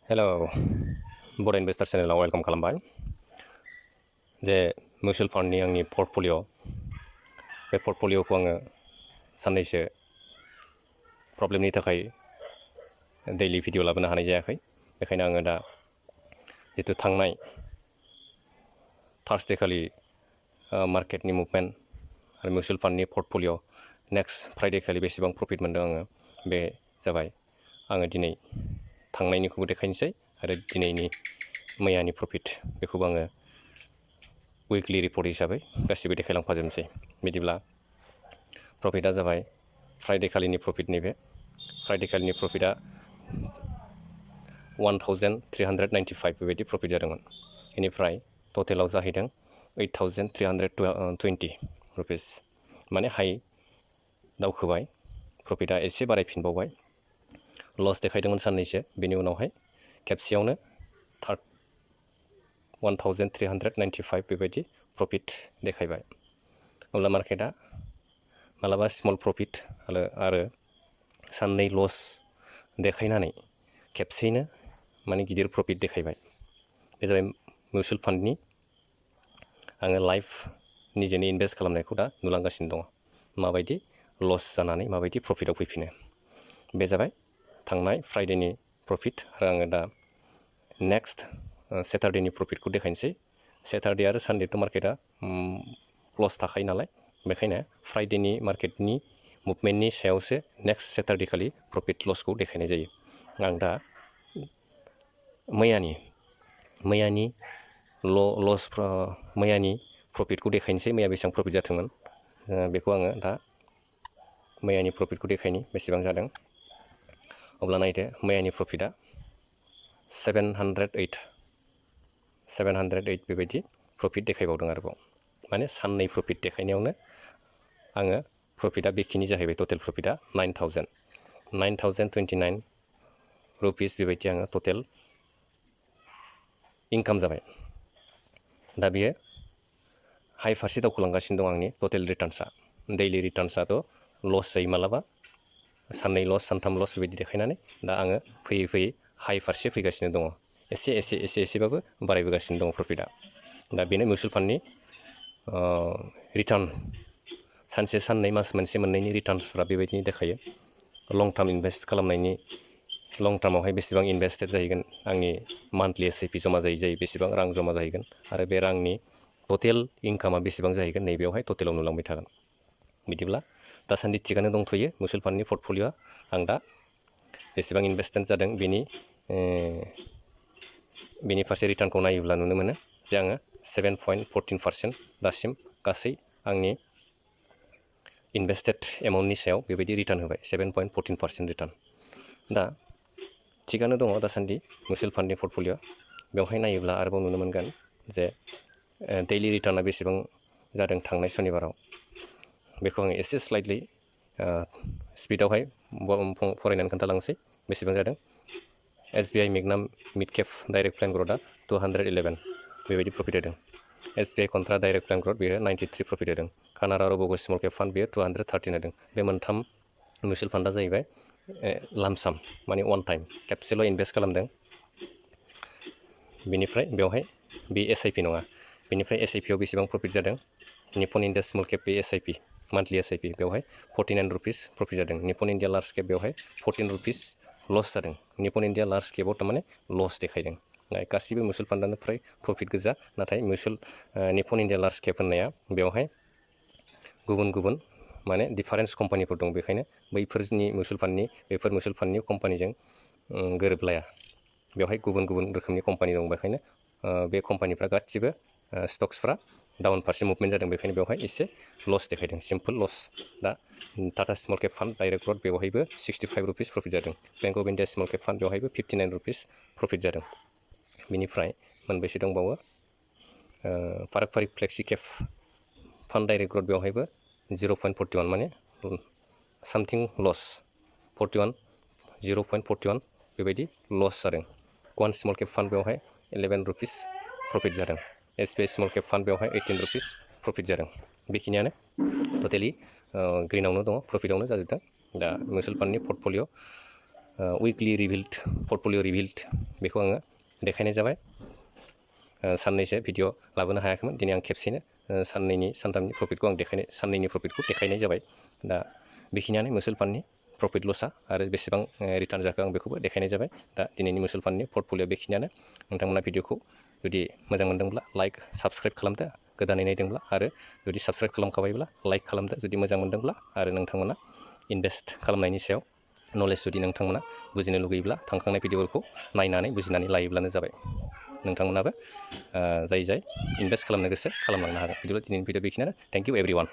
Hello बड' इनभेस्टार चेनेलाव welcome खालामबाय जे मिउचुवेल फान्डनि आंनि पर्टफलिय' बे पर्टफलिय'खौ आङो साननैसो प्रब्लेमनि थाखाय दैलि भिडिअ लाबोनो हानाय जायाखै बेखायनो आङो दा जितु थांनाय थार्सडे खालि मार्केटनि मुभमेन्ट आरो मिउचुवेल फान्डनि पर्टफलिय' नेक्स्ट फ्राइडे खालि बेसेबां प्रफिट मोन्दों आङो बे जाबाय आङो दिनै थांनायनिखौबो देखायनोसै आरो दिनैनि मैयानि प्रफिट बेखौबो आङो उइकलि रिपर्ट हिसाबै गासिबो देखायलांफाजोबनोसै बिदिब्ला प्रफिटआ जाबाय फ्राइडे खालिनि प्रफिट नैबे फ्राइडे खालिनि प्रफिटआ 1395 बेबायदि प्रफिट जादोंमोन बेनिफ्राय टटेलाव जाहैदों 8320 रुपिस माने हाई दावखोबाय प्रफिटआ एसे बारायफिनबावबाय लस देखायदोंमोन साननैसो बेनि उनावहाय खेबसेयावनो 1395 बेबायदि प्रफिट देखायबाय अब्ला मार्केटआ मालाबा स्मल प्रफिट आरो साननै लस देखायनानै खेबसेयैनो माने गिदिर प्रफिट देखायबाय बे जाबाय मिउचुवेल फान्डनि आङो लाइभ निजेनि इनभेस्ट खालामनायखौ दा नुलांगासिनो दङ माबायदि लस जानानै माबायदि प्रफिटआव फैफिनो बे जाबाय थांनाय फ्राइडेनि प्रफिट आरो आङो दा नेक्स्ट सेटारडेनि प्रफिटखौ देखायनोसै सेटारडे आरो सानडेथ' मार्केटआ क्लस थाखायो नालाय बेखायनो फ्राइडेनि मार्केटनि मुभमेन्टनि सायावसो नेक्स्ट सेटारडे खालि प्रफिट लसखौ देखायनाय जायो आं दा मैयानि प्रफिटखौ देखायनोसै मैया बेसेबां प्रफिट जादोंमोन बेखौ आङो दा मैयानि प्रफिटखौ देखायनि बेसेबां जादों अब्ला नायदो मैयानि प्रफिटआ 708 बेबायदि प्रफिट देखायबावदों आरोबाव माने साननै प्रफिट देखायनायावनो आङो प्रफिटआ बेखिनि जाहैबाय टटेल प्रफिटआ 9029 रुपिस बेबायदि आङो टटेल इनकाम जाबाय दा बियो हाई फारसे दावखोलांगासिनो दं आंनि टटेल रिटार्नसआ दैलि रिटार्नसआथ' लस जायो मालाबा साननै लस सानथाम लस बेबायदि देखायनानै दा आङो फैयै फैयै हाई फारसे फैगासिनो दङ एसेबाबो बारायबोगासिनो दङ प्रफिटआ दा बेनो मिउचुवेल फान्डनि रिटार्न सानसे साननै मास मोनसे मोननैनि रिटार्नसफ्रा बेबायदिनो देखायो लं टार्म इनभेस्ट खालामनायनि लं टार्मावहाय बेसेबां इनभेस्टेड जाहैगोन आंनि मान्थलि एसआइपि जमा जायै बेसेबां रां जमा जाहैगोन आरो बे रांनि टटेल इनकामा बेसेबां जाहैगोन नैबेयावहाय टटेलाव नुलांबाय थागोन बिदिब्ला दासान्दि थिगानो दंथ'यो मिउचुवेल फान्डनि पर्टफलिय'आ आं दा जेसेबां इनभेस्टमेन्ट जादों बेनि फारसे रिटार्नखौ नायोब्ला नुनो मोनो जे आङो 7.14% दासिम गासै आंनि इनभेस्टेड एमाउन्टनि सायाव बेबायदि रिटार्न होबाय 7.14% रिटार्न दा थिगानो दङ दासान्दि मिउचुवेल फान्डनि पर्टफलिय'आ बेवहाय नायोब्ला आरोबाव नुनो मोनगोन जे दैलि रिटार्नआ बेसेबां जादों थांनाय सनिबाराव बेखौ आङो एसे स्लाइडलि स्पिडआवहाय फरायनानै खोन्थालांसै बेसेबां जादों SBI मेगना मिड केप डाइरेक्ट प्लेन ग्रथआ 211 बेबायदि प्रफिट होदों SBI contra direct plan growth बेयो 93 प्रफिट होदों कानारा रब'ग स्मल केप फान्ड बेयो 213 होदों बे मोनथाम मिउचुवेल फान्डआ जाहैबाय लामसाम माने वान टाइम खेबसेल' इनभेस्ट खालामदों बेनिफ्राय बेवहाय बे SIP नङा बेनिफ्राय SIPआव बेसेबां प्रफिट जादों निपन इन्डिया स्मल केप बे SIP मान्थलि SIP बेवहाय 49 रुपिस प्रफिट जादों निपन इन्डिया लार्ज केप बेवहाय 14 रुपिस लस जादों निपन इन्डिया लार्ज केपआव थारमाने लस देखायदों गासिबो मिउचुवेल फान्डआनो फ्राय प्रफिट गोजा नाथाय निपन इन्डिया लार्ज केप होननाया बेवहाय गुबुन माने डिफारेन्स कम्पानिफोर दं बेखायनो बैफोरनि मिउचुवेल फान्डनि कम्पानिजों गोरोबलाया बेवहाय गुबुन रोखोमनि कम्पानि दं बेखायनो बे कम्पानिफ्रा गासिबो स्टक्सफ्रा डाउन फारसे मुभमेन्ट जादों बेखायनो बेवहाय एसे लस देखायदों सिम्पोल लस दा Tata small cap fund direct growth बेवहायबो 65 रुपिस प्रफिट जादों Bank of India small cap fund बेवहायबो 59 रुपिस प्रफिट जादों बिनिफ्राय मोनबेसे दंबावो फाराग flexi cap fund direct growth बेवहायबो 0.41 माने सामथिं लस 0.41 बेबायदि लस जादों क्वान स्मल केप फान्ड बेवहाय 11 रुपिस प्रफिट जादों SBI स्मल केप फान्ड बेवहाय 18 रुपिस प्रफिट जादों बेखिनियानो टटेलि ग्रिनावनो दङ प्रफिटावनो जाजोबदों दा मिउचुवेल फान्डनि पर्टफलिय' उइकलि रिभिल्ड पर्टफलिअ रिभिल्ड बेखौ आङो देखायनाय जाबाय। साननैसो भिडिअ लाबोनो हायाखैमोन, दिनै आं खेबसेनो साननैनि सानथामनि प्रफिटखौ आं साननैनि प्रफिटखौ देखायनाय जाबाय। दा बेखिनियानो मिउचुवेल फान्डनि प्रफिट लसआ आरो बेसेबां रिटार्न जाखो आं बेखौबो देखायनाय जाबाय। दा दिनैनि मिउचुवेल फान्डनि पर्टफलिअ बेखिनियानो। नोंथांमोना भिडिअखौ जुदि मोजां मोनदोंब्ला लाइक साबस्क्राइब खालामदो, गोदानै नायदोंब्ला, आरो जुदि साबस्क्राइब खालामखाबायब्ला लाइक खालामदो जुदि मोजां मोनदोंब्ला, आरो नोंथांमोना इनभेस्ट खालामनायनि सायाव नलेज जुदि नोंथांमोना बुजिनो लुगैयोब्ला थांखांनाय भिडिअफोरखौ नायनानै बुजिनानै लायोब्लानो जाबाय। नोंथांमोनाबो जाय इनभेस्ट खालामनो गोसो खालामलांनो हागोन। बिदिब्ला दिनैनि भिडिअ बेखिनियानो। Thank you एभरिवान।